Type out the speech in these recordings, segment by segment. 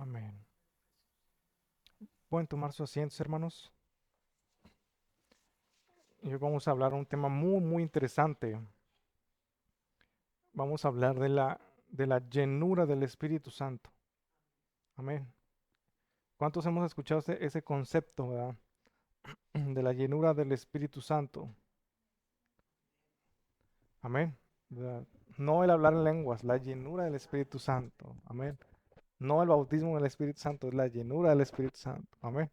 Amén. Pueden tomar sus asientos, hermanos. Y hoy vamos a hablar de un tema muy interesante. Vamos a hablar de la llenura del Espíritu Santo. Amén. ¿Cuántos hemos escuchado ese concepto, verdad? De la llenura del Espíritu Santo. Amén. ¿Verdad? No el hablar en lenguas, la llenura del Espíritu Santo. Amén. No el bautismo del Espíritu Santo, es la llenura del Espíritu Santo. Amén.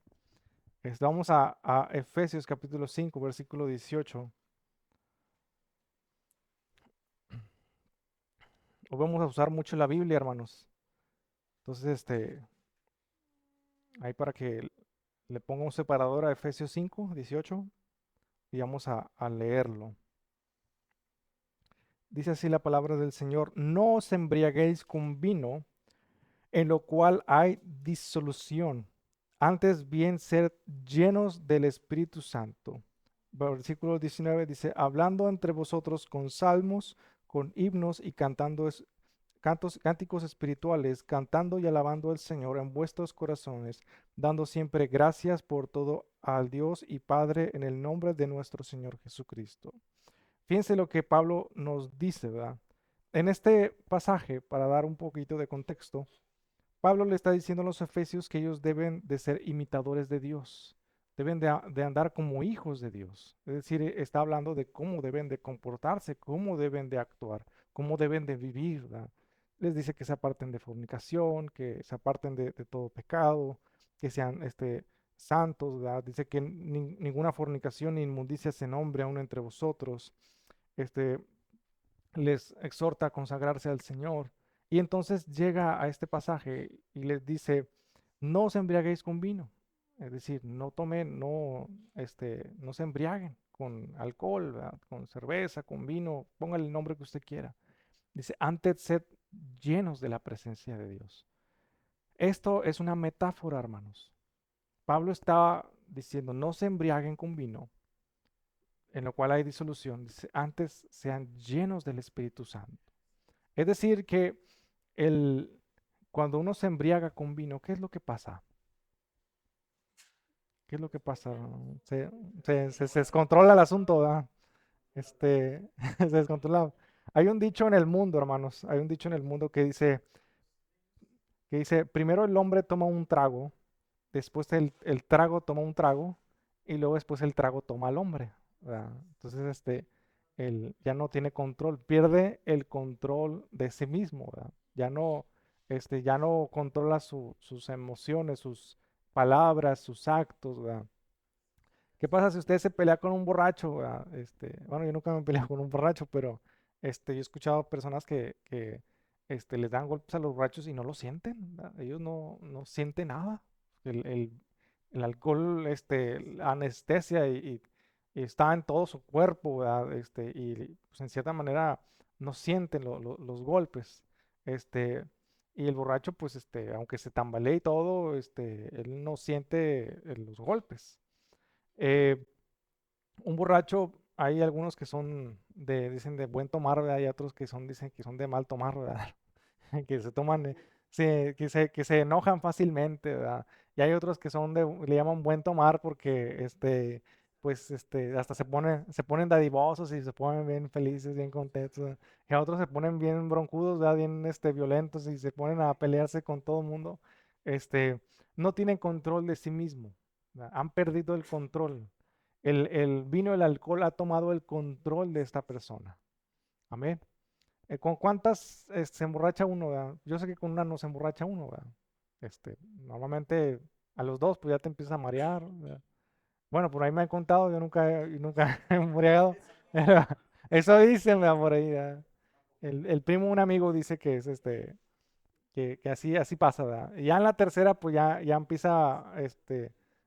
Vamos a Efesios capítulo 5, versículo 18. Hoy vamos a usar mucho la Biblia, hermanos. Entonces, ahí para que le ponga un separador a Efesios 5, 18 y vamos a leerlo. Dice así la palabra del Señor: no os embriaguéis con vino, en lo cual hay disolución. Antes bien, ser llenos del Espíritu Santo. Versículo 19 dice: hablando entre vosotros con salmos, con himnos y cánticos espirituales, cantando y alabando al Señor en vuestros corazones, dando siempre gracias por todo al Dios y Padre en el nombre de nuestro Señor Jesucristo. Fíjense lo que Pablo nos dice, ¿verdad? En este pasaje, para dar un poquito de contexto, Pablo le está diciendo a los efesios que ellos deben de ser imitadores de Dios, deben de andar como hijos de Dios. Es decir, está hablando de cómo deben de comportarse, cómo deben de actuar, cómo deben de vivir, ¿verdad? Les dice que se aparten de fornicación, que se aparten de todo pecado, que sean santos, ¿verdad? Dice que ninguna fornicación ni inmundicia se nombre aún entre vosotros. Este, Les exhorta a consagrarse al Señor. Y entonces llega a este pasaje y les dice: no os embriaguéis con vino. Es decir, no tomen, no se embriaguen con alcohol, ¿verdad? Con cerveza, con vino, póngale el nombre que usted quiera. Dice: antes sed llenos de la presencia de Dios. Esto es una metáfora, hermanos. Pablo estaba diciendo: no se embriaguen con vino, en lo cual hay disolución. Dice: antes sean llenos del Espíritu Santo. Es decir, que el, cuando uno se embriaga con vino, ¿qué es lo que pasa? ¿Qué es lo que pasa? Se, se descontrola el asunto, ¿verdad? Se descontrola. Hay un dicho en el mundo, hermanos, hay un dicho en el mundo que dice, primero el hombre toma un trago, después el trago toma un trago, y luego después el trago toma al hombre, ¿verdad? Entonces, él ya no tiene control, pierde el control de sí mismo, ¿verdad? Ya no controla sus emociones, sus palabras, sus actos, ¿verdad? ¿Qué pasa si usted se pelea con un borracho, ¿verdad? Bueno, yo nunca me he peleado con un borracho, pero yo he escuchado personas que les dan golpes a los borrachos y no lo sienten, ¿verdad? Ellos no sienten nada. El alcohol, anestesia y está en todo su cuerpo, ¿verdad? Y pues, en cierta manera no sienten los golpes. Este, y el borracho, pues, aunque se tambalee y todo, él no siente los golpes. Eh, un borracho, hay algunos que dicen de buen tomar, ¿verdad? Hay otros dicen que son de mal tomar, ¿verdad? Que se toman, que se enojan fácilmente, ¿verdad? Y hay otros que le llaman buen tomar porque, pues, hasta se ponen dadivosos y se ponen bien felices, bien contentos, ¿verdad? Y a otros se ponen bien broncudos, ¿verdad? Bien, violentos y se ponen a pelearse con todo el mundo. Este, no tienen control de sí mismo, ¿verdad? Han perdido el control. El vino, el alcohol ha tomado el control de esta persona. Amén. ¿Con cuántas se emborracha uno, verdad? Yo sé que con una no se emborracha uno, ¿verdad? Normalmente a los dos pues ya te empiezas a marear, ¿verdad? Bueno, por ahí me han contado, yo nunca he embriagado, pero eso dicen, ¿verdad? Por ahí, ¿verdad? El primo de un amigo dice que es que así pasa, ¿verdad? Y ya en la tercera pues ya empieza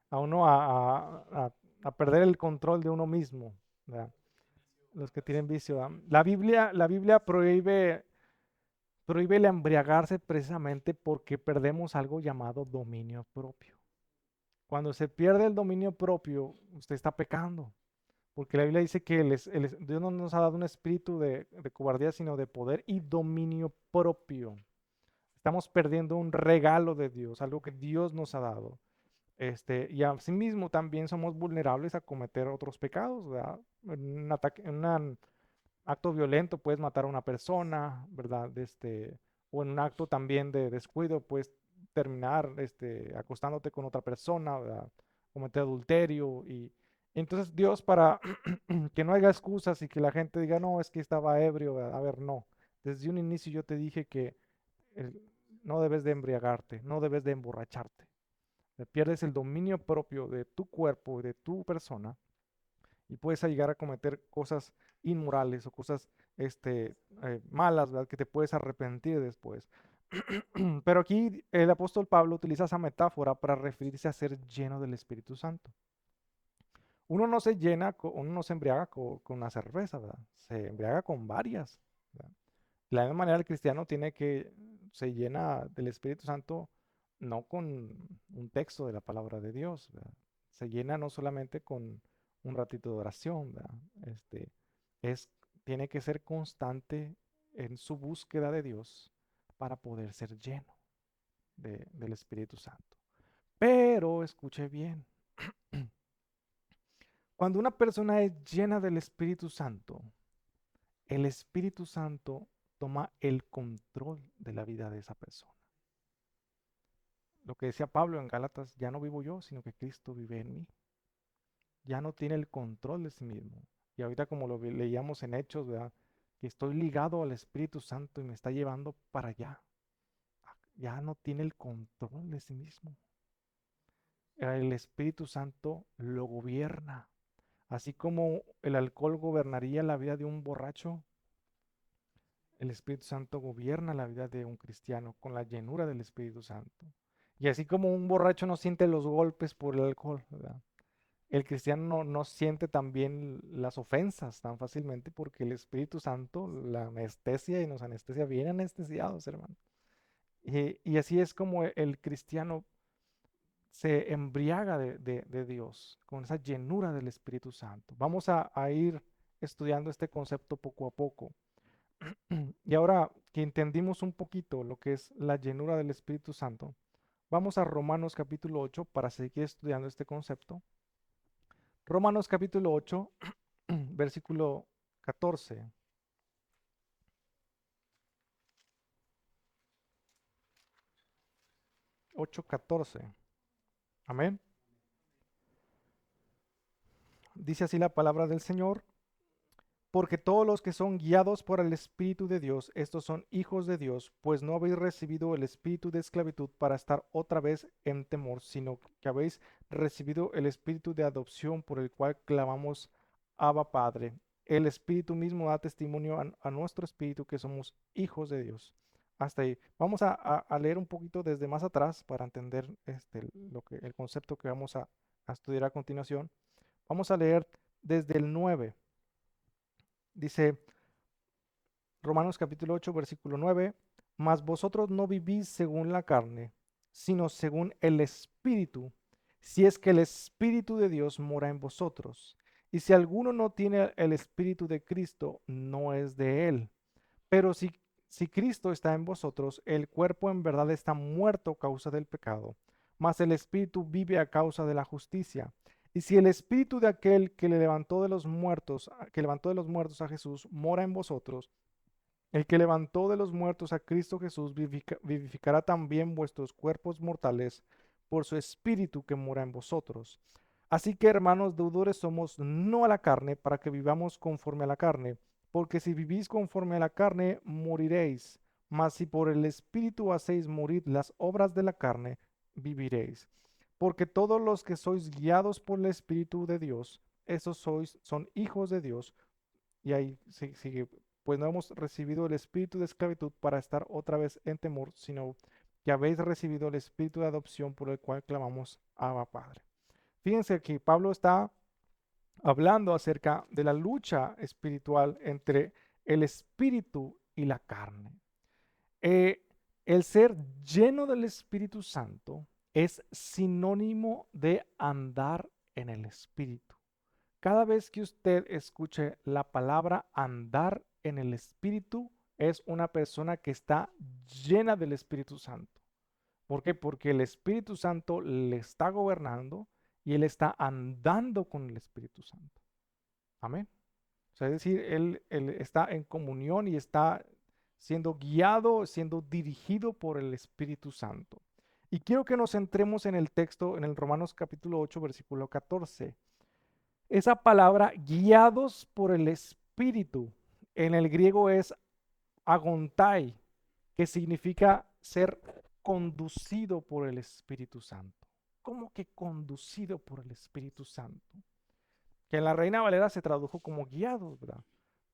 a uno a perder el control de uno mismo, ¿verdad? Los que tienen vicio, ¿verdad? La Biblia prohíbe el embriagarse precisamente porque perdemos algo llamado dominio propio. Cuando se pierde el dominio propio, usted está pecando, porque la Biblia dice que Dios no nos ha dado un espíritu de cobardía, sino de poder y dominio propio. Estamos perdiendo un regalo de Dios, algo que Dios nos ha dado. Y asimismo también somos vulnerables a cometer otros pecados, ¿verdad? En un ataque, en un acto violento puedes matar a una persona, ¿verdad? O en un acto también de descuido puedes terminar acostándote con otra persona, ¿verdad? Cometer adulterio. Y entonces Dios, para que no haya excusas y que la gente diga, no, es que estaba ebrio, ¿verdad? A ver, no. Desde un inicio yo te dije que eh, no debes de embriagarte, no debes de emborracharte. Pierdes el dominio propio de tu cuerpo, de tu persona, y puedes llegar a cometer cosas inmorales o cosas malas, ¿verdad? Que te puedes arrepentir después. Pero aquí el apóstol Pablo utiliza esa metáfora para referirse a ser lleno del Espíritu Santo. Uno no se llena, uno no se embriaga con una cerveza, ¿verdad? Se embriaga con varias, ¿verdad? De la misma manera el cristiano se llena del Espíritu Santo no con un texto de la palabra de Dios, ¿verdad? Se llena no solamente con un ratito de oración, ¿verdad? Este, es, tiene que ser constante en su búsqueda de Dios para poder ser lleno del Espíritu Santo. Pero escuche bien, cuando una persona es llena del Espíritu Santo, el Espíritu Santo toma el control de la vida de esa persona. Lo que decía Pablo en Gálatas, ya no vivo yo, sino que Cristo vive en mí. Ya no tiene el control de sí mismo. Y ahorita como leíamos en Hechos, ¿verdad? Que estoy ligado al Espíritu Santo y me está llevando para allá. Ya no tiene el control de sí mismo. El Espíritu Santo lo gobierna. Así como el alcohol gobernaría la vida de un borracho, el Espíritu Santo gobierna la vida de un cristiano con la llenura del Espíritu Santo. Y así como un borracho no siente los golpes por el alcohol, ¿verdad? El cristiano no siente también las ofensas tan fácilmente porque el Espíritu Santo la anestesia y nos anestesia bien anestesiados, hermano. Y así es como el cristiano se embriaga de Dios con esa llenura del Espíritu Santo. Vamos a ir estudiando este concepto poco a poco. Y ahora que entendimos un poquito lo que es la llenura del Espíritu Santo, vamos a Romanos capítulo 8 para seguir estudiando este concepto. Romanos capítulo 8, versículo 14. 8:14. Amén. Dice así la palabra del Señor. Porque todos los que son guiados por el Espíritu de Dios, estos son hijos de Dios, pues no habéis recibido el espíritu de esclavitud para estar otra vez en temor, sino que habéis recibido el espíritu de adopción por el cual clamamos Abba Padre. El Espíritu mismo da testimonio a nuestro espíritu que somos hijos de Dios. Hasta ahí. Vamos a leer un poquito desde más atrás para entender el concepto que vamos a estudiar a continuación. Vamos a leer desde el 9. Dice Romanos capítulo 8, versículo 9, mas vosotros no vivís según la carne, sino según el Espíritu, si es que el Espíritu de Dios mora en vosotros. Y si alguno no tiene el Espíritu de Cristo, no es de él. Pero si Cristo está en vosotros, el cuerpo en verdad está muerto a causa del pecado, mas el Espíritu vive a causa de la justicia. Y si el Espíritu de aquel que le levantó de los muertos, que levantó de los muertos a Jesús, mora en vosotros, el que levantó de los muertos a Cristo Jesús vivificará también vuestros cuerpos mortales por su Espíritu que mora en vosotros. Así que, hermanos, deudores somos no a la carne, para que vivamos conforme a la carne, porque si vivís conforme a la carne, moriréis. Mas si por el Espíritu hacéis morir las obras de la carne, viviréis. Porque todos los que sois guiados por el Espíritu de Dios, esos son hijos de Dios. Y ahí sigue, pues no hemos recibido el espíritu de esclavitud para estar otra vez en temor, sino que habéis recibido el espíritu de adopción por el cual clamamos Abba Padre. Fíjense que Pablo está hablando acerca de la lucha espiritual entre el espíritu y la carne. Eh, el ser lleno del Espíritu Santo es sinónimo de andar en el Espíritu. Cada vez que usted escuche la palabra andar en el Espíritu, es una persona que está llena del Espíritu Santo. ¿Por qué? Porque el Espíritu Santo le está gobernando y él está andando con el Espíritu Santo. Amén. O sea, es decir, él está en comunión y está siendo guiado, siendo dirigido por el Espíritu Santo. Y quiero que nos centremos en el texto, en el Romanos capítulo 8, versículo 14. Esa palabra, guiados por el Espíritu, en el griego es agontai, que significa ser conducido por el Espíritu Santo. ¿Cómo que conducido por el Espíritu Santo? Que en la Reina Valera se tradujo como guiados, ¿verdad?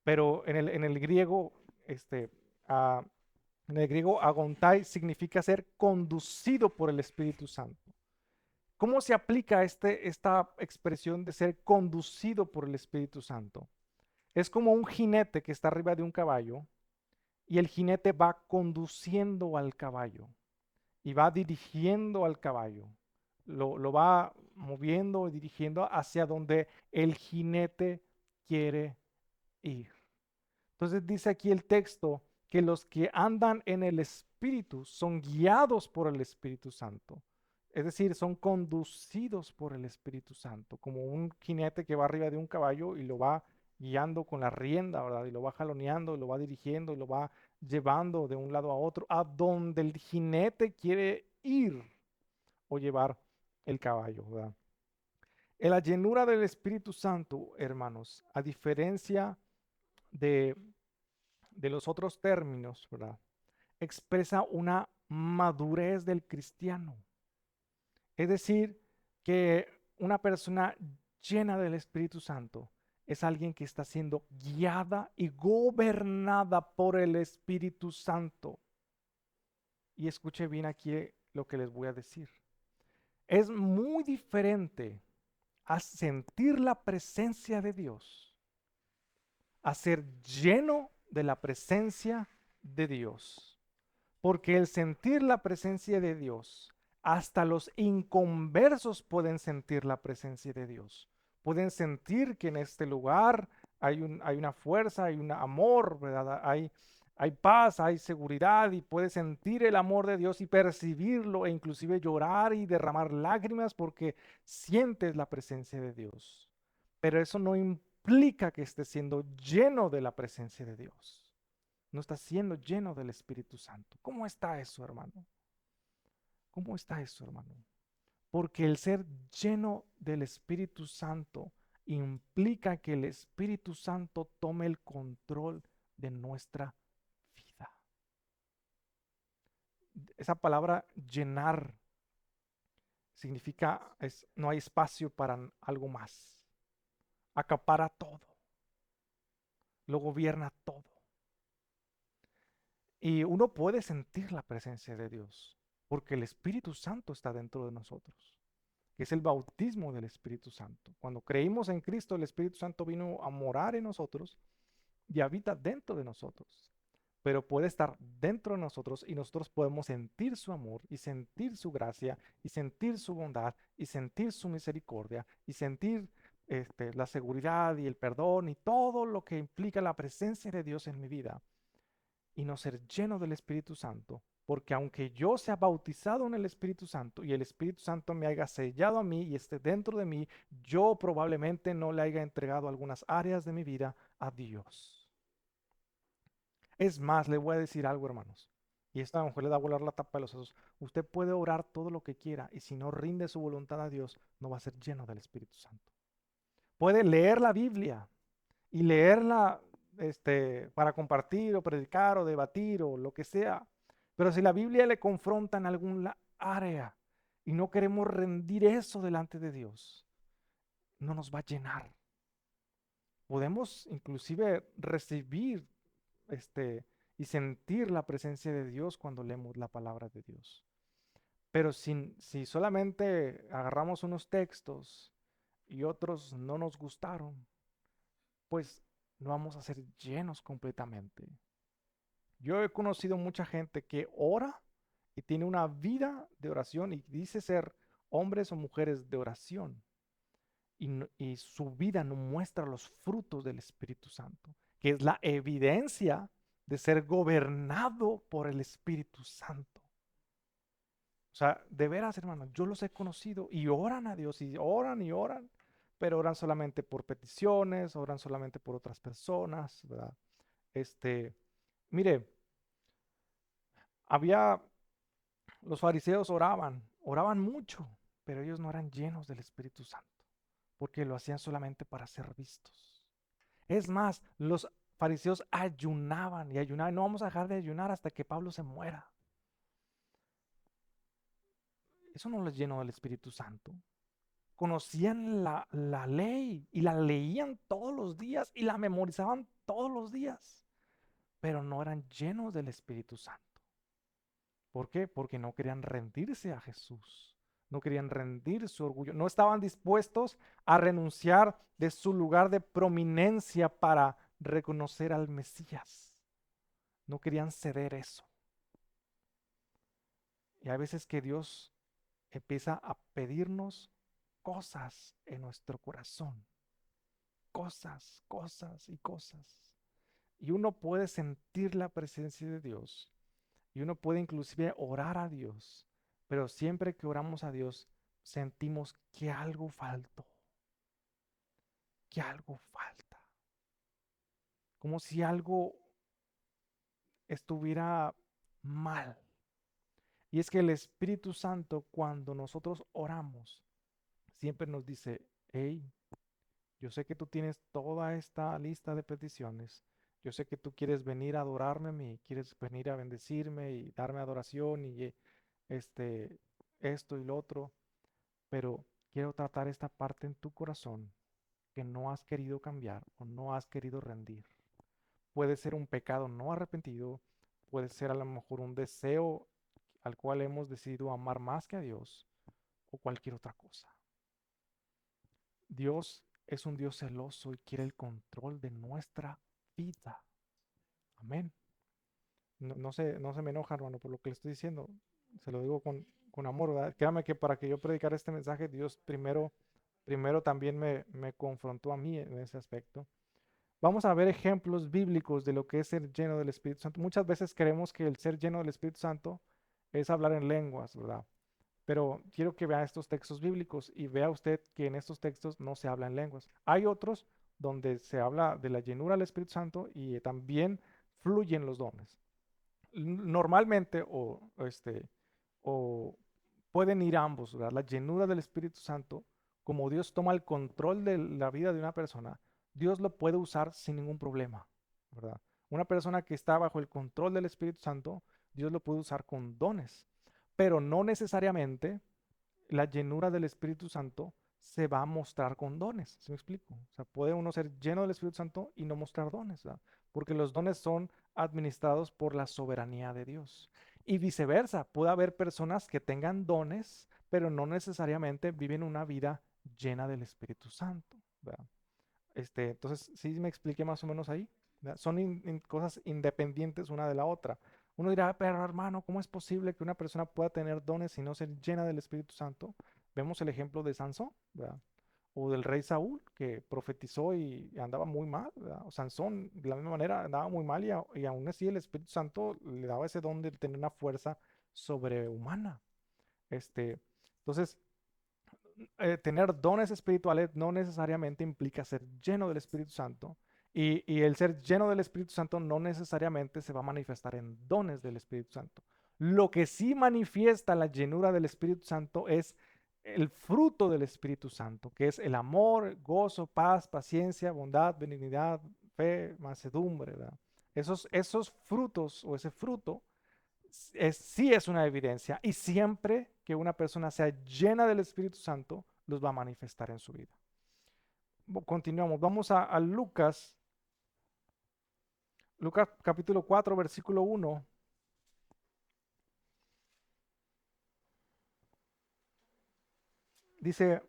Pero en el griego, ah, en el griego agontai significa ser conducido por el Espíritu Santo. ¿Cómo se aplica esta expresión de ser conducido por el Espíritu Santo? Es como un jinete que está arriba de un caballo y el jinete va conduciendo al caballo y va dirigiendo al caballo. Lo va moviendo y dirigiendo hacia donde el jinete quiere ir. Entonces dice aquí el texto que los que andan en el Espíritu son guiados por el Espíritu Santo. Es decir, son conducidos por el Espíritu Santo, como un jinete que va arriba de un caballo y lo va guiando con la rienda, ¿verdad? Y lo va jaloneando, y lo va dirigiendo, y lo va llevando de un lado a otro, a donde el jinete quiere ir o llevar el caballo, ¿verdad? En la llenura del Espíritu Santo, hermanos, a diferencia de los otros términos, ¿verdad? Expresa una madurez del cristiano. Es decir, que una persona llena del Espíritu Santo es alguien que está siendo guiada y gobernada por el Espíritu Santo. Y escuche bien aquí lo que les voy a decir. Es muy diferente a sentir la presencia de Dios, a ser lleno de la presencia de Dios. Porque el sentir la presencia de Dios, hasta los inconversos pueden sentir la presencia de Dios. Pueden sentir que en este lugar hay una fuerza, hay un amor, ¿verdad? Hay paz, hay seguridad y puedes sentir el amor de Dios y percibirlo e inclusive llorar y derramar lágrimas porque sientes la presencia de Dios. Pero eso no implica que estés siendo lleno de la presencia de Dios. No está siendo lleno del Espíritu Santo. ¿Cómo está eso, hermano? ¿Cómo está eso, hermano? Porque el ser lleno del Espíritu Santo implica que el Espíritu Santo tome el control de nuestra vida. Esa palabra llenar significa no hay espacio para algo más. Acapara todo. Lo gobierna todo. Y uno puede sentir la presencia de Dios porque el Espíritu Santo está dentro de nosotros, que es el bautismo del Espíritu Santo. Cuando creímos en Cristo, el Espíritu Santo vino a morar en nosotros y habita dentro de nosotros. Pero puede estar dentro de nosotros y nosotros podemos sentir su amor y sentir su gracia y sentir su bondad y sentir su misericordia y sentir la seguridad y el perdón y todo lo que implica la presencia de Dios en mi vida y no ser lleno del Espíritu Santo, porque aunque yo sea bautizado en el Espíritu Santo y el Espíritu Santo me haya sellado a mí y esté dentro de mí, yo probablemente no le haya entregado algunas áreas de mi vida a Dios. Es más, le voy a decir algo, hermanos. Y esto a lo mejor le da a volar la tapa de los sesos. Usted puede orar todo lo que quiera y si no rinde su voluntad a Dios, no va a ser lleno del Espíritu Santo. Puede leer la Biblia y leerla para compartir o predicar o debatir o lo que sea. Pero si la Biblia le confronta en alguna área y no queremos rendir eso delante de Dios, no nos va a llenar. Podemos inclusive recibir y sentir la presencia de Dios cuando leemos la palabra de Dios. Pero si solamente agarramos unos textos y otros no nos gustaron, pues no vamos a ser llenos completamente. Yo he conocido mucha gente que ora y tiene una vida de oración y dice ser hombres o mujeres de oración y su vida no muestra los frutos del Espíritu Santo, que es la evidencia de ser gobernado por el Espíritu Santo. O sea, de veras, hermanos, yo los he conocido y oran a Dios y oran, pero oran solamente por peticiones, oran solamente por otras personas, ¿verdad? Este, mire, había, los fariseos oraban mucho, pero ellos no eran llenos del Espíritu Santo, porque lo hacían solamente para ser vistos. Es más, los fariseos ayunaban y ayunaban. No vamos a dejar de ayunar hasta que Pablo se muera. Eso no les llenó del Espíritu Santo. Conocían la ley y la leían todos los días y la memorizaban todos los días, pero no eran llenos del Espíritu Santo. ¿Por qué? Porque no querían rendirse a Jesús, no querían rendir su orgullo, no estaban dispuestos a renunciar de su lugar de prominencia para reconocer al Mesías. No querían ceder eso. Y hay veces que Dios empieza a pedirnos cosas en nuestro corazón, cosas y cosas. Y uno puede sentir la presencia de Dios y uno puede inclusive orar a Dios, pero siempre que oramos a Dios sentimos que algo faltó, que algo falta, como si algo estuviera mal. Y es que el Espíritu Santo, cuando nosotros oramos, siempre nos dice: hey, yo sé que tú tienes toda esta lista de peticiones. Yo sé que tú quieres venir a adorarme a mí, quieres venir a bendecirme y darme adoración y este, esto y lo otro, pero quiero tratar esta parte en tu corazón que no has querido cambiar o no has querido rendir. Puede ser un pecado no arrepentido, puede ser a lo mejor un deseo al cual hemos decidido amar más que a Dios o cualquier otra cosa. Dios es un Dios celoso y quiere el control de nuestra vida. Amén. No se me enoja, hermano, por lo que le estoy diciendo. Se lo digo con amor, ¿verdad? Créame que para que yo predicara este mensaje, Dios primero también me confrontó a mí en ese aspecto. Vamos a ver ejemplos bíblicos de lo que es ser lleno del Espíritu Santo. Muchas veces creemos que el ser lleno del Espíritu Santo es hablar en lenguas, ¿verdad? Pero quiero que vea estos textos bíblicos y vea usted que en estos textos no se habla en lenguas. Hay otros donde se habla de la llenura del Espíritu Santo y también fluyen los dones. Normalmente o pueden ir ambos, ¿verdad? La llenura del Espíritu Santo, como Dios toma el control de la vida de una persona, Dios lo puede usar sin ningún problema, ¿verdad? Una persona que está bajo el control del Espíritu Santo, Dios lo puede usar con dones, pero no necesariamente la llenura del Espíritu Santo se va a mostrar con dones. ¿Sí me explico? O sea, puede uno ser lleno del Espíritu Santo y no mostrar dones, ¿verdad? Porque los dones son administrados por la soberanía de Dios. Y viceversa, puede haber personas que tengan dones, pero no necesariamente viven una vida llena del Espíritu Santo, ¿verdad? Entonces, sí me expliqué más o menos ahí, ¿verdad? Son cosas independientes una de la otra. Uno dirá: pero hermano, ¿cómo es posible que una persona pueda tener dones y no ser llena del Espíritu Santo? Vemos el ejemplo de Sansón, ¿verdad? O del rey Saúl, que profetizó y andaba muy mal, ¿verdad? O Sansón, de la misma manera, andaba muy mal y aún así el Espíritu Santo le daba ese don de tener una fuerza sobrehumana. Entonces, tener dones espirituales no necesariamente implica ser lleno del Espíritu Santo. Y el ser lleno del Espíritu Santo no necesariamente se va a manifestar en dones del Espíritu Santo. Lo que sí manifiesta la llenura del Espíritu Santo es el fruto del Espíritu Santo, que es el amor, gozo, paz, paciencia, bondad, benignidad, fe, mansedumbre, ¿verdad? Esos frutos o ese fruto sí es una evidencia y siempre que una persona sea llena del Espíritu Santo, los va a manifestar en su vida. Continuamos, vamos a Lucas, Lucas capítulo 4, versículo 1. Dice: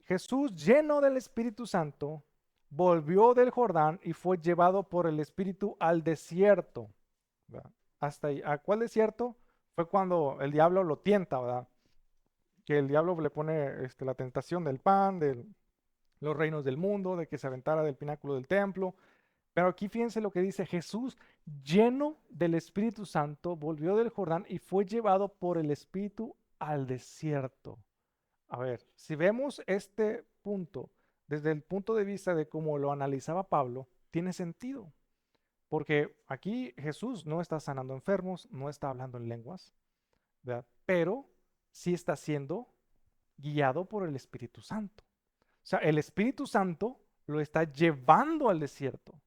Jesús, lleno del Espíritu Santo, volvió del Jordán y fue llevado por el Espíritu al desierto. ¿Verdad? Hasta ahí. ¿A cuál desierto? Fue cuando el diablo lo tienta, ¿verdad? Que el diablo le pone la tentación del pan, de los reinos del mundo, de que se aventara del pináculo del templo. Pero aquí fíjense lo que dice Jesús, lleno del Espíritu Santo, volvió del Jordán y fue llevado por el Espíritu al desierto. A ver, si vemos este punto desde el punto de vista de cómo lo analizaba Pablo, tiene sentido. Porque aquí Jesús no está sanando enfermos, no está hablando en lenguas, ¿verdad? Pero sí está siendo guiado por el Espíritu Santo. O sea, el Espíritu Santo lo está llevando al desierto.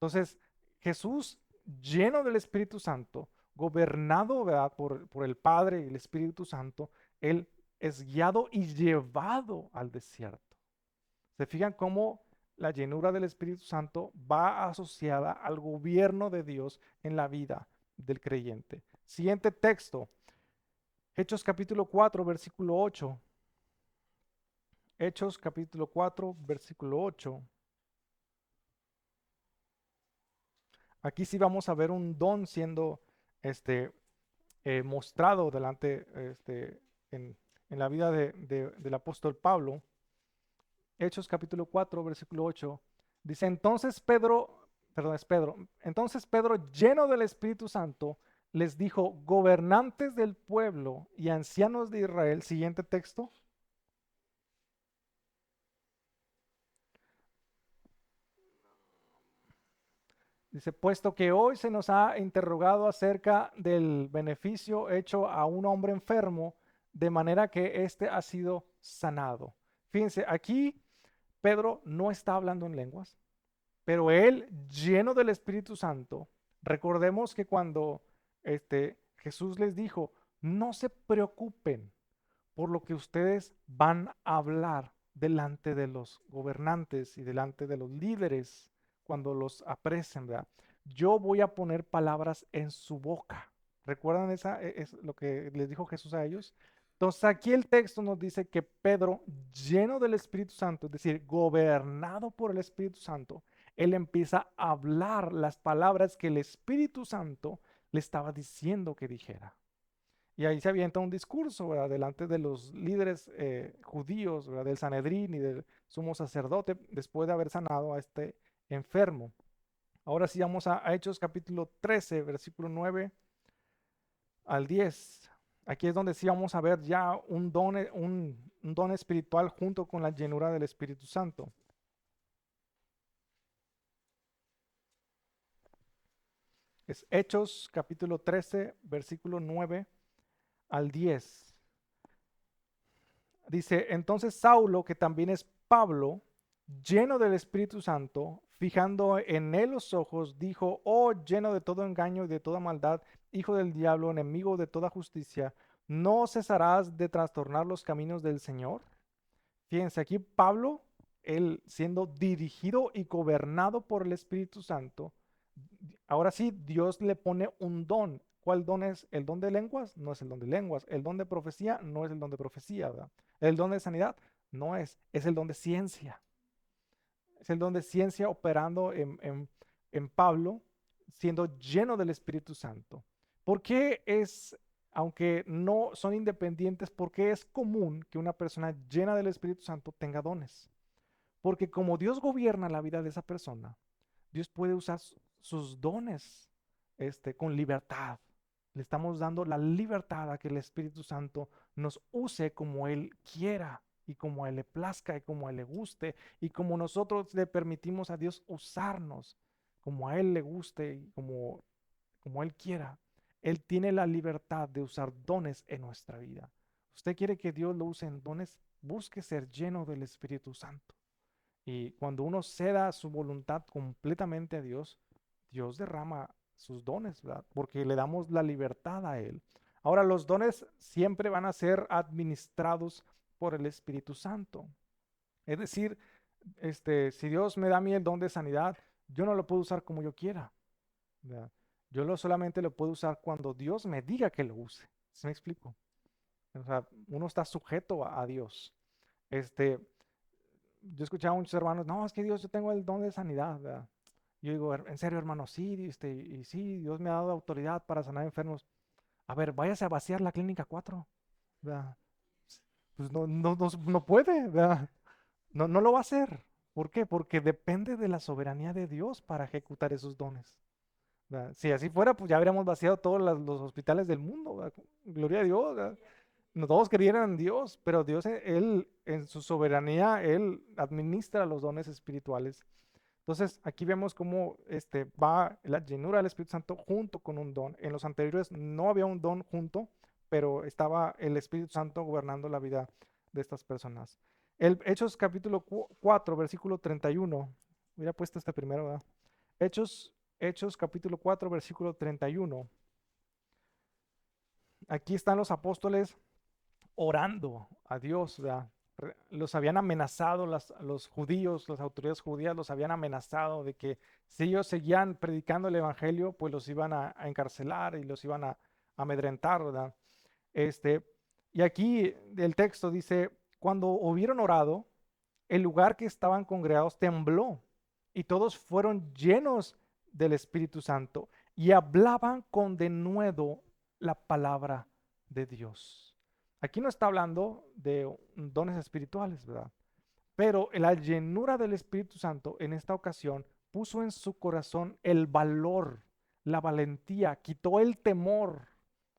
Entonces, Jesús, lleno del Espíritu Santo, gobernado, ¿verdad? Por el Padre y el Espíritu Santo, él es guiado y llevado al desierto. ¿Se fijan cómo la llenura del Espíritu Santo va asociada al gobierno de Dios en la vida del creyente? Siguiente texto, Hechos capítulo 4, versículo 8. Hechos capítulo 4, versículo 8. Aquí sí vamos a ver un don siendo este, mostrado delante en la vida del apóstol Pablo. Hechos capítulo 4, versículo 8. Dice, entonces Pedro, perdón, es Pedro, entonces Pedro, lleno del Espíritu Santo, les dijo, gobernantes del pueblo y ancianos de Israel, siguiente texto. Dice, puesto que hoy se nos ha interrogado acerca del beneficio hecho a un hombre enfermo, de manera que éste ha sido sanado. Fíjense, aquí Pedro no está hablando en lenguas, pero él, lleno del Espíritu Santo, recordemos que cuando Jesús les dijo, no se preocupen por lo que ustedes van a hablar delante de los gobernantes y delante de los líderes cuando los apresen, ¿verdad? Yo voy a poner palabras en su boca. ¿Recuerdan esa es lo que les dijo Jesús a ellos? Entonces aquí el texto nos dice que Pedro, lleno del Espíritu Santo, es decir, gobernado por el Espíritu Santo, él empieza a hablar las palabras que el Espíritu Santo le estaba diciendo que dijera. Y ahí se avienta un discurso, ¿verdad? Delante de los líderes judíos, ¿verdad? Del Sanedrín y del sumo sacerdote, después de haber sanado a este enfermo. Ahora sí vamos a Hechos capítulo 13, versículo 9 al 10. Aquí es donde sí vamos a ver ya un don espiritual junto con la llenura del Espíritu Santo. Es Hechos capítulo 13, versículo 9 al 10. Dice, entonces Saulo, que también es Pablo, lleno del Espíritu Santo, fijando en él los ojos, dijo, oh, lleno de todo engaño y de toda maldad, hijo del diablo, enemigo de toda justicia, ¿no cesarás de trastornar los caminos del Señor? Fíjense, aquí Pablo, él siendo dirigido y gobernado por el Espíritu Santo, ahora sí, Dios le pone un don. ¿Cuál don es? ¿El don de lenguas? No es el don de lenguas. ¿El don de profecía? No es el don de profecía, ¿verdad? ¿El don de sanidad? No es el don de ciencia. Es el don de ciencia operando en Pablo, siendo lleno del Espíritu Santo. ¿Por qué es, aunque no son independientes, por qué es común que una persona llena del Espíritu Santo tenga dones? Porque como Dios gobierna la vida de esa persona, Dios puede usar sus dones con libertad. Le estamos dando la libertad a que el Espíritu Santo nos use como Él quiera y como a Él le plazca y como a Él le guste y como nosotros le permitimos a Dios usarnos como a Él le guste y como Él quiera. Él tiene la libertad de usar dones en nuestra vida. ¿Usted quiere que Dios lo use en dones? Busque ser lleno del Espíritu Santo. Y cuando uno ceda su voluntad completamente a Dios, Dios derrama sus dones, ¿verdad? Porque le damos la libertad a Él. Ahora, los dones siempre van a ser administrados por el Espíritu Santo. Es decir, si Dios me da a mí el don de sanidad, yo no lo puedo usar como yo quiera, ¿verdad? Yo solamente lo puedo usar cuando Dios me diga que lo use. ¿Sí me explico? O sea, uno está sujeto a Dios. Este, yo escuchaba a muchos hermanos, no, es que Dios, yo tengo el don de sanidad, ¿verdad? Yo digo, en serio, hermano, sí, y sí, Dios me ha dado autoridad para sanar enfermos. A ver, váyase a vaciar la clínica 4, ¿verdad? Pues no puede, ¿verdad? No lo va a hacer. ¿Por qué? Porque depende de la soberanía de Dios para ejecutar esos dones. ¿Verdad? Si así fuera, pues ya habríamos vaciado todos los hospitales del mundo, ¿verdad? Gloria a Dios, ¿verdad? No todos creyeran en Dios, pero Dios, Él, en su soberanía, Él administra los dones espirituales. Entonces, aquí vemos cómo va la llenura del Espíritu Santo junto con un don. En los anteriores no había un don junto, pero estaba el Espíritu Santo gobernando la vida de estas personas. El Hechos capítulo 4, versículo 31. Hubiera puesto este primero, ¿verdad? Hechos capítulo 4, versículo 31. Aquí están los apóstoles orando a Dios, ¿verdad? Los habían amenazado, los judíos, las autoridades judías los habían amenazado de que si ellos seguían predicando el evangelio, pues los iban a encarcelar y los iban a amedrentar, ¿verdad? Este, y aquí el texto dice, cuando hubieron orado, el lugar que estaban congregados tembló y todos fueron llenos del Espíritu Santo y hablaban con denuedo la palabra de Dios. Aquí no está hablando de dones espirituales, ¿verdad? Pero la llenura del Espíritu Santo en esta ocasión puso en su corazón el valor, la valentía, quitó el temor,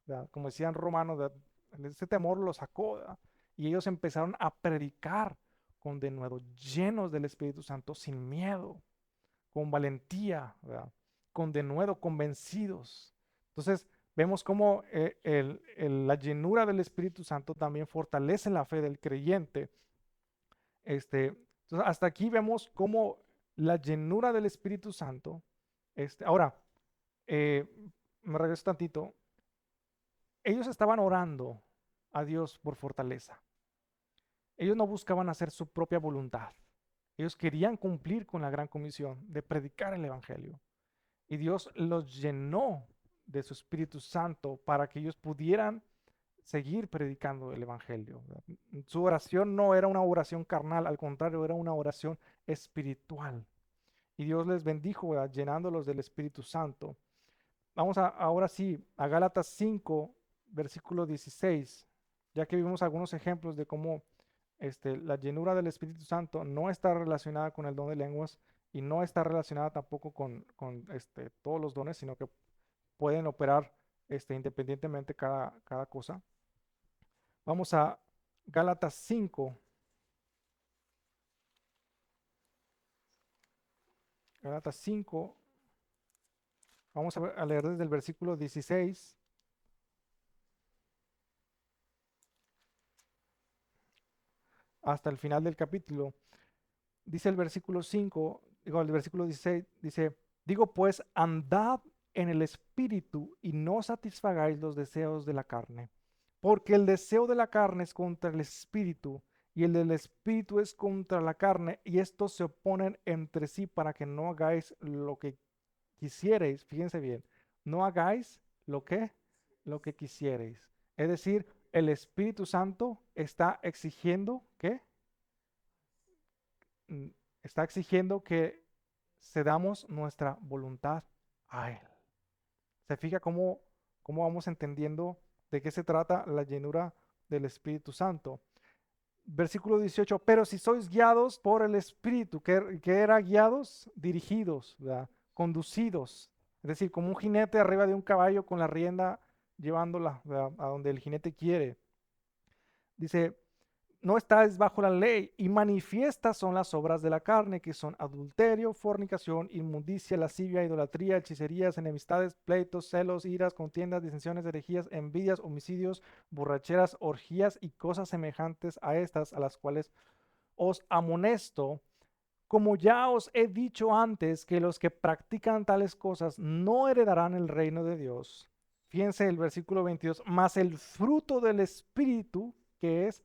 ¿verdad? Como decían romanos, ¿verdad? Ese temor lo sacó, ¿verdad? Y ellos empezaron a predicar con denuedo, llenos del Espíritu Santo, sin miedo, con valentía, ¿verdad? Con denuedo, convencidos. Entonces, vemos cómo la llenura del Espíritu Santo también fortalece la fe del creyente. Entonces, hasta aquí vemos cómo la llenura del Espíritu Santo, ahora, eh, me regreso tantito, ellos estaban orando a Dios por fortaleza. Ellos no buscaban hacer su propia voluntad. Ellos querían cumplir con la gran comisión de predicar el Evangelio. Y Dios los llenó de su Espíritu Santo para que ellos pudieran seguir predicando el Evangelio. Su oración no era una oración carnal, al contrario, era una oración espiritual. Y Dios les bendijo, ¿verdad? Llenándolos del Espíritu Santo. Vamos ahora sí a Gálatas 5, versículo 16, ya que vimos algunos ejemplos de cómo la llenura del Espíritu Santo no está relacionada con el don de lenguas y no está relacionada tampoco con todos los dones, sino que pueden operar independientemente cada cosa. Vamos a Gálatas 5. Gálatas 5. Vamos a leer desde el versículo 16 hasta el final del capítulo. Dice el versículo 5, digo, el versículo 16, dice, digo pues, andad en el espíritu y no satisfagáis los deseos de la carne, porque el deseo de la carne es contra el espíritu y el del espíritu es contra la carne, y estos se oponen entre sí para que no hagáis lo que quisierais. Fíjense bien, no hagáis lo que quisierais. Es decir, el Espíritu Santo está exigiendo que mm, está exigiendo que cedamos nuestra voluntad a Él. ¿Se fija cómo vamos entendiendo de qué se trata la llenura del Espíritu Santo? Versículo 18, pero si sois guiados por el Espíritu, que era guiados, dirigidos, ¿verdad? Conducidos, es decir, como un jinete arriba de un caballo con la rienda llevándola, ¿verdad? A donde el jinete quiere. Dice, no estáis bajo la ley, y manifiestas son las obras de la carne, que son adulterio, fornicación, inmundicia, lascivia, idolatría, hechicerías, enemistades, pleitos, celos, iras, contiendas, disensiones, herejías, envidias, homicidios, borracheras, orgías y cosas semejantes a estas, a las cuales os amonesto, como ya os he dicho antes, que los que practican tales cosas no heredarán el reino de Dios. Fíjense el versículo 22, mas el fruto del Espíritu, que es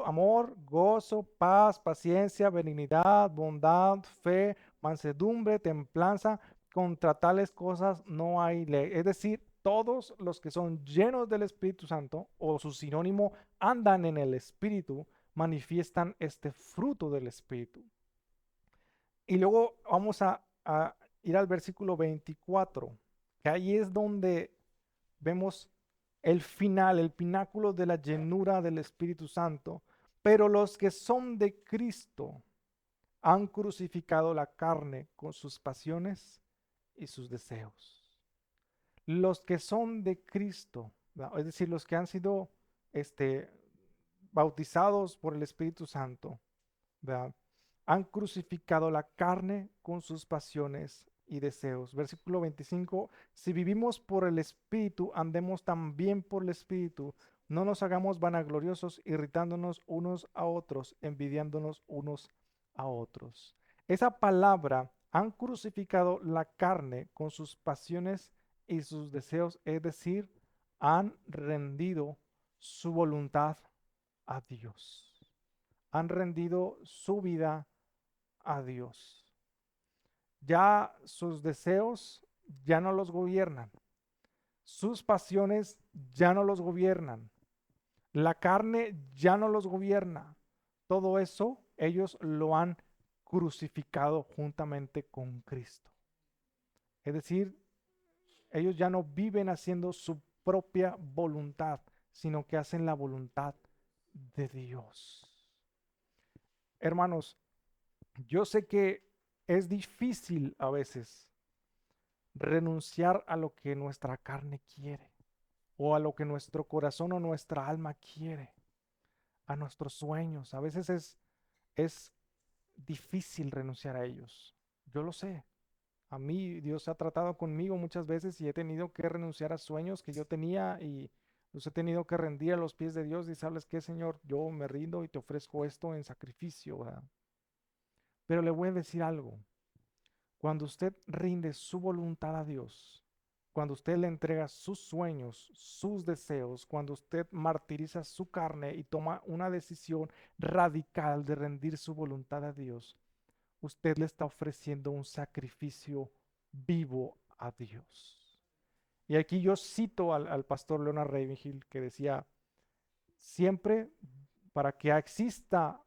amor, gozo, paz, paciencia, benignidad, bondad, fe, mansedumbre, templanza. Contra tales cosas no hay ley. Es decir, todos los que son llenos del Espíritu Santo o su sinónimo andan en el Espíritu, manifiestan este fruto del Espíritu. Y luego vamos a ir al versículo 24, que ahí es donde vemos el final, el pináculo de la llenura del Espíritu Santo. Pero los que son de Cristo, han crucificado la carne con sus pasiones y sus deseos. Los que son de Cristo, ¿verdad? Es decir, los que han sido este, bautizados por el Espíritu Santo, ¿verdad? Han crucificado la carne con sus pasiones y deseos. Versículo 25, si vivimos por el Espíritu, andemos también por el Espíritu. No nos hagamos vanagloriosos, irritándonos unos a otros, envidiándonos unos a otros. Esa palabra, han crucificado la carne con sus pasiones y sus deseos, es decir, han rendido su voluntad a Dios. Han rendido su vida a Dios. Ya sus deseos ya no los gobiernan. Sus pasiones ya no los gobiernan. La carne ya no los gobierna. Todo eso ellos lo han crucificado juntamente con Cristo. Es decir, ellos ya no viven haciendo su propia voluntad, sino que hacen la voluntad de Dios. Hermanos, yo sé que es difícil a veces renunciar a lo que nuestra carne quiere o a lo que nuestro corazón o nuestra alma quiere, a nuestros sueños. A veces es difícil renunciar a ellos. Yo lo sé. A mí Dios ha tratado conmigo muchas veces y he tenido que renunciar a sueños que yo tenía y los he tenido que rendir a los pies de Dios y sabes qué, Señor, yo me rindo y te ofrezco esto en sacrificio, ¿verdad? Pero le voy a decir algo. Cuando usted rinde su voluntad a Dios, cuando usted le entrega sus sueños, sus deseos, cuando usted martiriza su carne y toma una decisión radical de rendir su voluntad a Dios, usted le está ofreciendo un sacrificio vivo a Dios. Y aquí yo cito al pastor Leonard Ravenhill que decía, siempre para que exista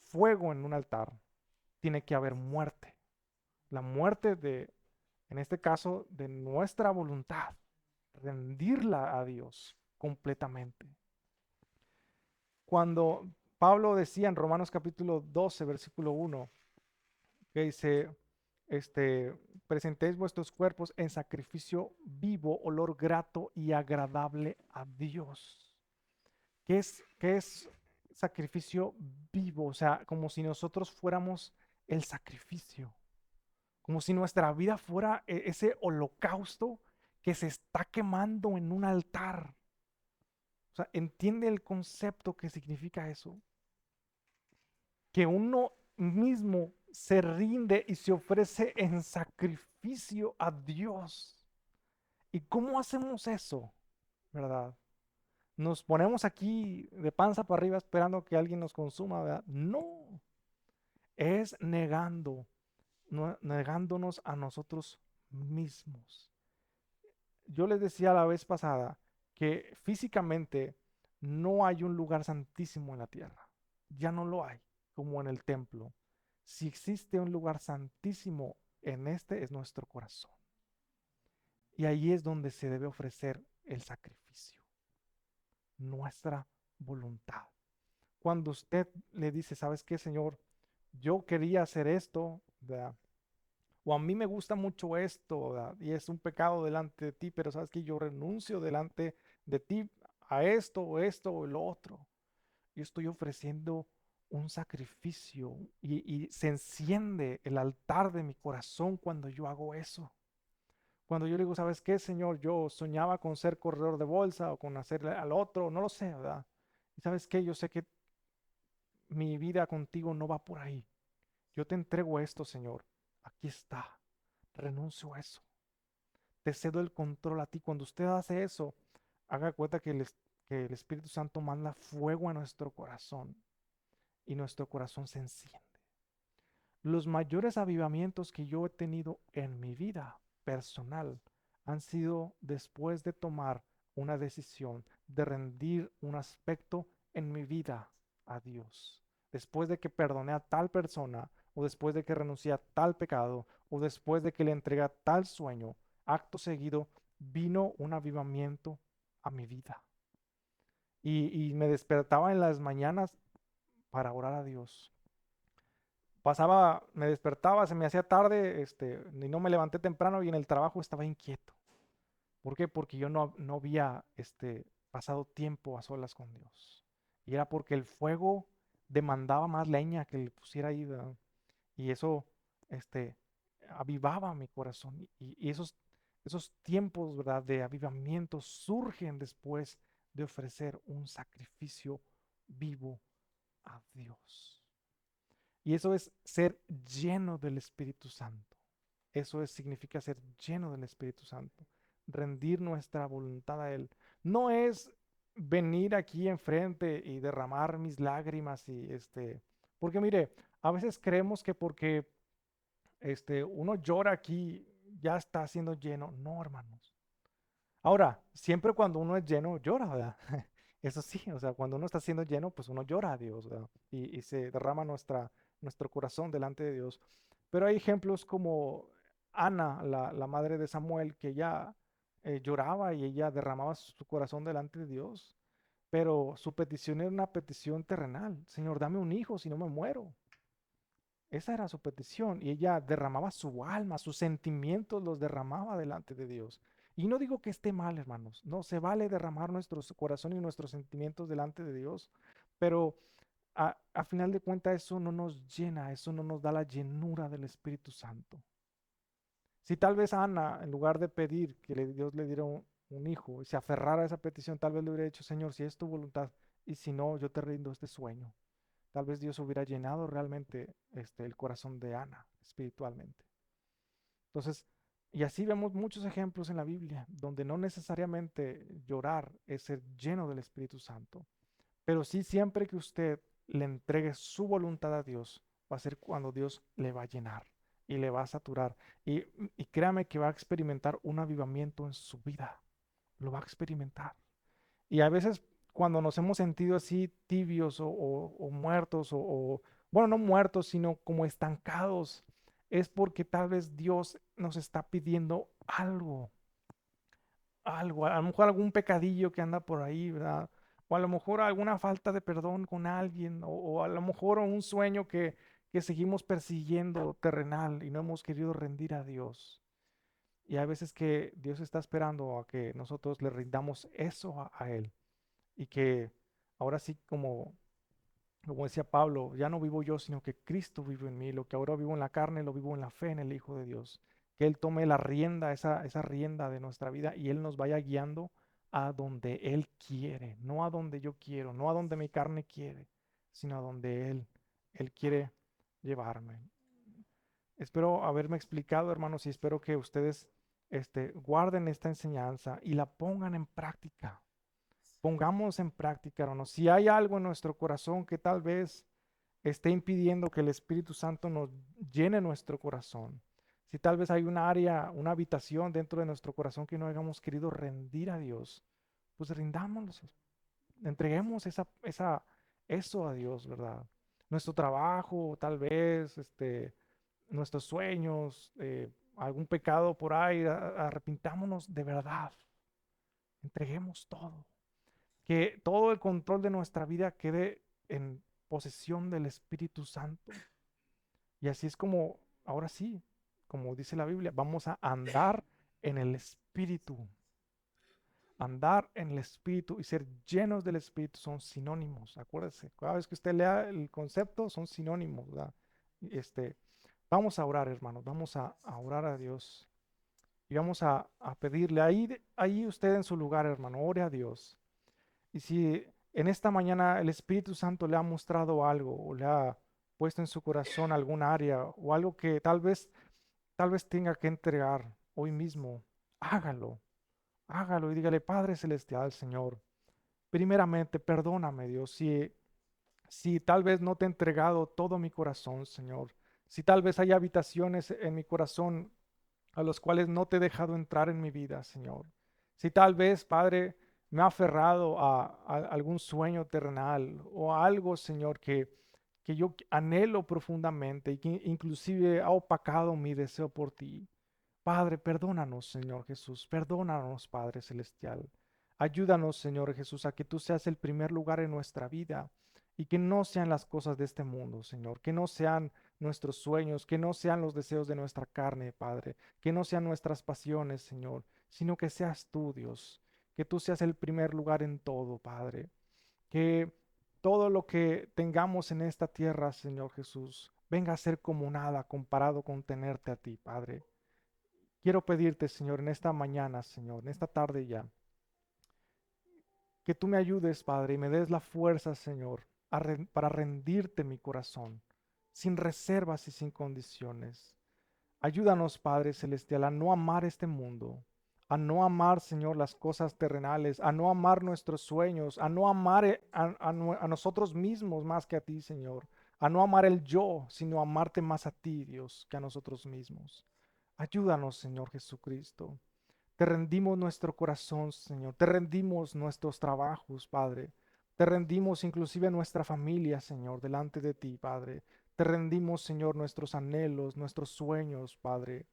fuego en un altar, tiene que haber muerte. La muerte de, en este caso, de nuestra voluntad, rendirla a Dios completamente. Cuando Pablo decía en Romanos capítulo 12, versículo 1, que dice, presentéis vuestros cuerpos en sacrificio vivo, olor grato y agradable a Dios. Qué es sacrificio vivo? O sea, como si nosotros fuéramos el sacrificio. Como si nuestra vida fuera ese holocausto que se está quemando en un altar. O sea, ¿entiende el concepto que significa eso? Que uno mismo se rinde y se ofrece en sacrificio a Dios. ¿Y cómo hacemos eso? ¿Verdad? Nos ponemos aquí de panza para arriba esperando que alguien nos consuma, ¿verdad? No, es negándonos a nosotros mismos. Yo les decía la vez pasada que físicamente no hay un lugar santísimo en la tierra. Ya no lo hay, como en el templo. Si existe un lugar santísimo en este es nuestro corazón. Y ahí es donde se debe ofrecer el sacrificio, nuestra voluntad. Cuando usted le dice, ¿sabes qué, Señor? Yo quería hacer esto, ¿verdad? O a mí me gusta mucho esto, ¿verdad? Y es un pecado delante de ti, pero sabes que yo renuncio delante de ti a esto o lo otro. Yo estoy ofreciendo un sacrificio y se enciende el altar de mi corazón cuando yo hago eso. Cuando yo le digo, ¿sabes qué, Señor? Yo soñaba con ser corredor de bolsa o con hacerle al otro, no lo sé, ¿verdad? Y sabes qué, yo sé que mi vida contigo no va por ahí. Yo te entrego esto, Señor. Aquí está. Renuncio a eso. Te cedo el control a ti. Cuando usted hace eso, haga cuenta que el Espíritu Santo manda fuego a nuestro corazón y nuestro corazón se enciende. Los mayores avivamientos que yo he tenido en mi vida personal han sido después de tomar una decisión de rendir un aspecto en mi vida a Dios. Después de que perdoné a tal persona, o después de que renuncié a tal pecado, o después de que le entregué tal sueño, acto seguido vino un avivamiento a mi vida. Y me despertaba en las mañanas para orar a Dios. me despertaba, se me hacía tarde, y no me levanté temprano y en el trabajo estaba inquieto. ¿Por qué? Porque yo no había, pasado tiempo a solas con Dios. Y era porque el fuego demandaba más leña que le pusiera ahí, ¿verdad? Y eso, este, avivaba mi corazón. Y esos tiempos, ¿verdad? De avivamiento surgen después de ofrecer un sacrificio vivo a Dios. Y eso es ser lleno del Espíritu Santo. Significa ser lleno del Espíritu Santo. Rendir nuestra voluntad a Él. No es venir aquí enfrente y derramar mis lágrimas porque mire, a veces creemos que porque uno llora aquí ya está siendo lleno. No, hermanos. Ahora, siempre cuando uno es lleno, llora, ¿verdad? Eso sí, o sea, cuando uno está siendo lleno, pues uno llora a Dios, ¿verdad? Y se derrama nuestro corazón delante de Dios. Pero hay ejemplos como Ana, la madre de Samuel, que ella lloraba y ella derramaba su corazón delante de Dios. Pero su petición era una petición terrenal. Señor, dame un hijo, si no me muero. Esa era su petición y ella derramaba su alma, sus sentimientos los derramaba delante de Dios. Y no digo que esté mal, hermanos, no, se vale derramar nuestro corazón y nuestros sentimientos delante de Dios, pero a final de cuentas eso no nos llena, eso no nos da la llenura del Espíritu Santo. Si tal vez Ana, en lugar de pedir que Dios le diera un hijo y se aferrara a esa petición, tal vez le hubiera dicho, Señor, si es tu voluntad, y si no, yo te rindo este sueño. Tal vez Dios hubiera llenado realmente el corazón de Ana espiritualmente. Entonces, y así vemos muchos ejemplos en la Biblia donde no necesariamente llorar es ser lleno del Espíritu Santo, pero sí siempre que usted le entregue su voluntad a Dios, va a ser cuando Dios le va a llenar y le va a saturar. Y, y créame que va a experimentar un avivamiento en su vida. Lo va a experimentar. Y a veces cuando nos hemos sentido así tibios o muertos bueno, no muertos, sino como estancados, es porque tal vez Dios nos está pidiendo algo, a lo mejor algún pecadillo que anda por ahí, ¿verdad? O a lo mejor alguna falta de perdón con alguien, o a lo mejor un sueño que seguimos persiguiendo terrenal y no hemos querido rendir a Dios. Y hay veces que Dios está esperando a que nosotros le rindamos eso a Él y que ahora sí, como decía Pablo, ya no vivo yo, sino que Cristo vive en mí. Lo que ahora vivo en la carne, lo vivo en la fe en el Hijo de Dios. Que Él tome la rienda, esa rienda de nuestra vida y Él nos vaya guiando a donde Él quiere, no a donde yo quiero, no a donde mi carne quiere, sino a donde Él quiere llevarme. Espero haberme explicado, hermanos, y espero que ustedes guarden esta enseñanza y la pongan en práctica. Pongamos en práctica, hermanos. Si hay algo en nuestro corazón que tal vez esté impidiendo que el Espíritu Santo nos llene nuestro corazón, si tal vez hay un área, una habitación dentro de nuestro corazón que no hayamos querido rendir a Dios, pues rindámonos, entreguemos eso a Dios, ¿verdad? Nuestro trabajo, tal vez, nuestros sueños, algún pecado por ahí, arrepintámonos de verdad, entreguemos todo. Que todo el control de nuestra vida quede en posesión del Espíritu Santo. Y así es como, ahora sí, como dice la Biblia, vamos a andar en el Espíritu. Andar en el Espíritu y ser llenos del Espíritu son sinónimos. Acuérdese, cada vez que usted lea el concepto son sinónimos, ¿verdad? Vamos a orar, hermanos, vamos a orar a Dios y vamos a pedirle. Ahí usted en su lugar, hermano, ore a Dios. Y si en esta mañana el Espíritu Santo le ha mostrado algo o le ha puesto en su corazón algún área o algo que tal vez tenga que entregar hoy mismo, hágalo, hágalo y dígale, Padre Celestial, Señor, primeramente perdóname, Dios, si tal vez no te he entregado todo mi corazón, Señor, si tal vez hay habitaciones en mi corazón a los cuales no te he dejado entrar en mi vida, Señor. Si tal vez, Padre, me ha aferrado a algún sueño terrenal o a algo, Señor, que yo anhelo profundamente y que inclusive ha opacado mi deseo por ti. Padre, perdónanos, Señor Jesús, perdónanos, Padre Celestial. Ayúdanos, Señor Jesús, a que tú seas el primer lugar en nuestra vida y que no sean las cosas de este mundo, Señor, que no sean nuestros sueños, que no sean los deseos de nuestra carne, Padre, que no sean nuestras pasiones, Señor, sino que seas tú, Dios, que tú seas el primer lugar en todo, Padre, que todo lo que tengamos en esta tierra, Señor Jesús, venga a ser como nada comparado con tenerte a ti, Padre. Quiero pedirte, Señor, en esta mañana, Señor, en esta tarde ya, que tú me ayudes, Padre, y me des la fuerza, Señor, para rendirte mi corazón, sin reservas y sin condiciones. Ayúdanos, Padre Celestial, a no amar este mundo, a no amar, Señor, las cosas terrenales, a no amar nuestros sueños, a no amar a nosotros mismos más que a ti, Señor, a no amar el yo, sino amarte más a ti, Dios, que a nosotros mismos. Ayúdanos, Señor Jesucristo. Te rendimos nuestro corazón, Señor. Te rendimos nuestros trabajos, Padre. Te rendimos inclusive nuestra familia, Señor, delante de ti, Padre. Te rendimos, Señor, nuestros anhelos, nuestros sueños, Padre.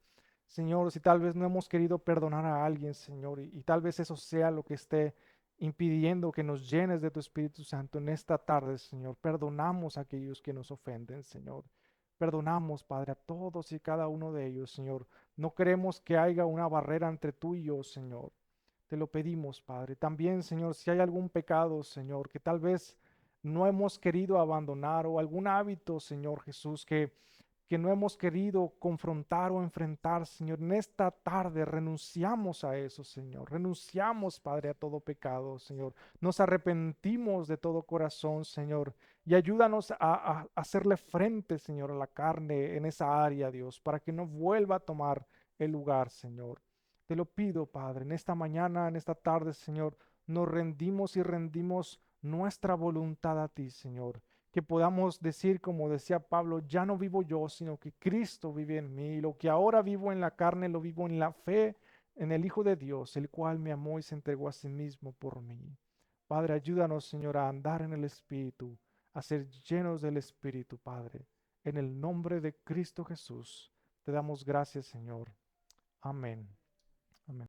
Señor, si tal vez no hemos querido perdonar a alguien, Señor, y tal vez eso sea lo que esté impidiendo que nos llenes de tu Espíritu Santo en esta tarde, Señor. Perdonamos a aquellos que nos ofenden, Señor. Perdonamos, Padre, a todos y cada uno de ellos, Señor. No queremos que haya una barrera entre tú y yo, Señor. Te lo pedimos, Padre. También, Señor, si hay algún pecado, Señor, que tal vez no hemos querido abandonar o algún hábito, Señor Jesús, que no hemos querido confrontar o enfrentar, Señor, en esta tarde renunciamos a eso, Señor. Renunciamos, Padre, a todo pecado, Señor. Nos arrepentimos de todo corazón, Señor. Y ayúdanos a hacerle frente, Señor, a la carne en esa área, Dios, para que no vuelva a tomar el lugar, Señor. Te lo pido, Padre, en esta mañana, en esta tarde, Señor, nos rendimos y rendimos nuestra voluntad a ti, Señor. Que podamos decir, como decía Pablo, ya no vivo yo, sino que Cristo vive en mí. Y lo que ahora vivo en la carne, lo vivo en la fe en el Hijo de Dios, el cual me amó y se entregó a sí mismo por mí. Padre, ayúdanos, Señor, a andar en el Espíritu, a ser llenos del Espíritu, Padre. En el nombre de Cristo Jesús, te damos gracias, Señor. Amén. Amén.